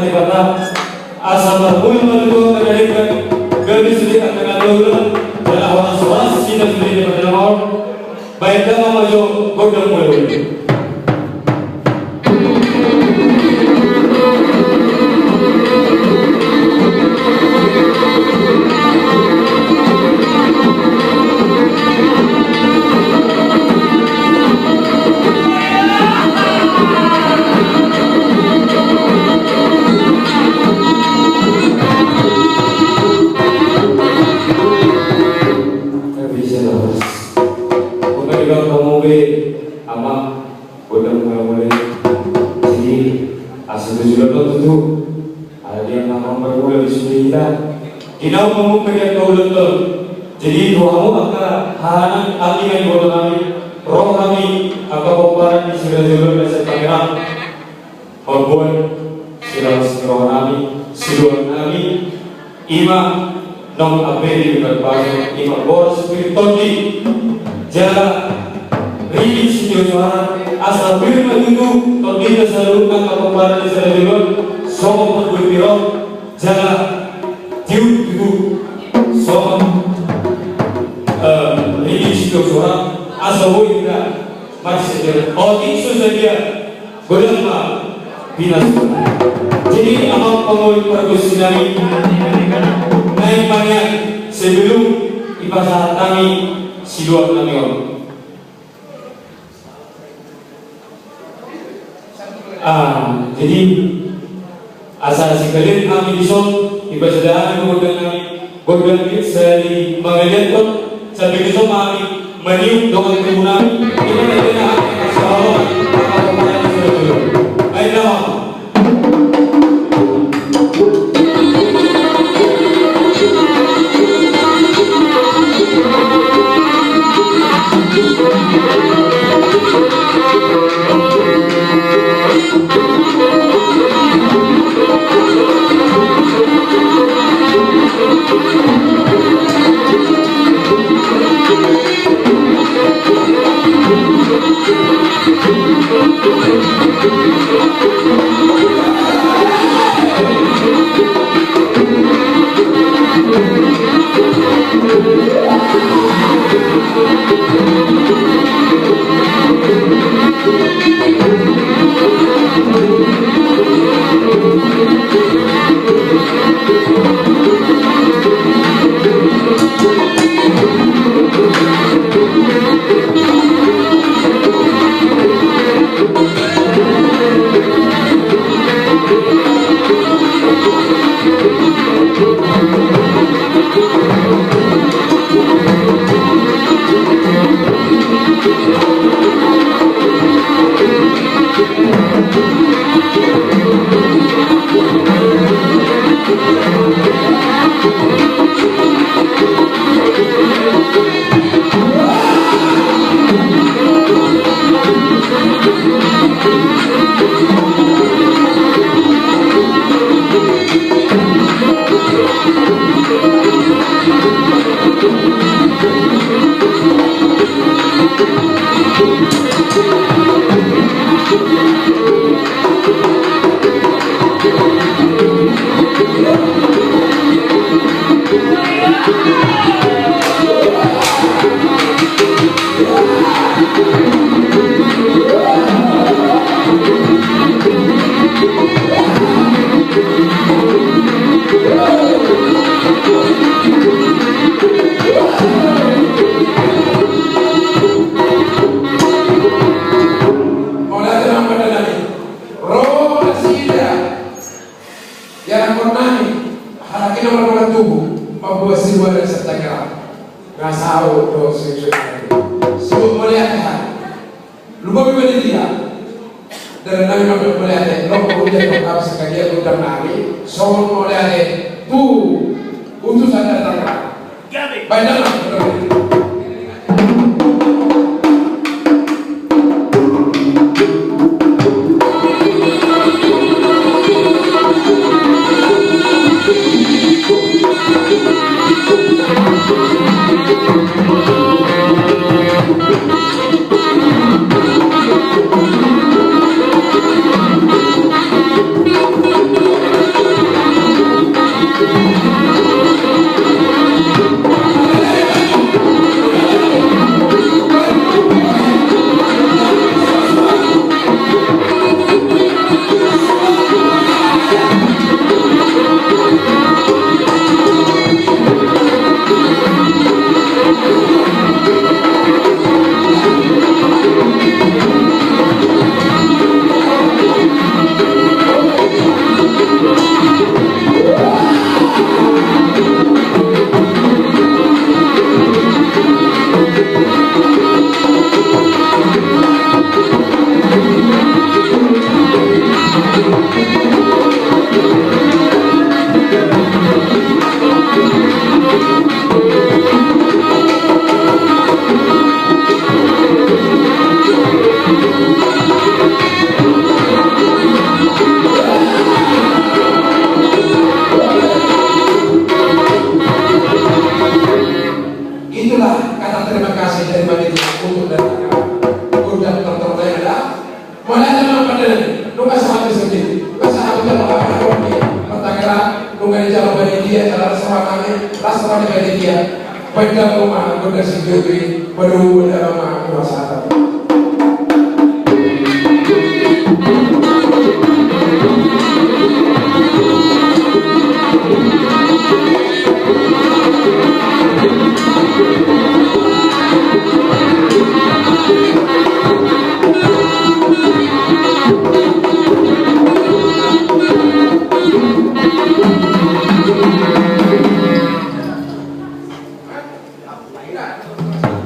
hati kata asal berpuluh menentu menjadikan gadis di tengah daulat dan awas awas cinta sendiri pada nomor baik dan maju godam mulai. Inau memukanya kau letul. Jadi doamu akan hanan aliran bodoh kami, roh kami akan peparan di segala dasar pangeran. Hobon segala roh kami, siluan kami, ima nom abedi berbagai ima bor spirituali jala rini sijoan asal firman itu terdiri selalu akan peparan di segala somo berbiro jala Tiu itu soal ini seorang asal juga masih ada. Oh itu saja berlama binas. Jadi amal pengol pergusinami naik banyak sebelum ibadah kami siluat kami om. Jadi asal sekalian kami disol ibadah kemudian kami kemudian dari mengalir pun sampai besok kami meniup dengan kemudian kita tidak selalu apa yang sudah dulu. Baiklah. lang umaagod na si Joey, panuhod ang mga kuha sa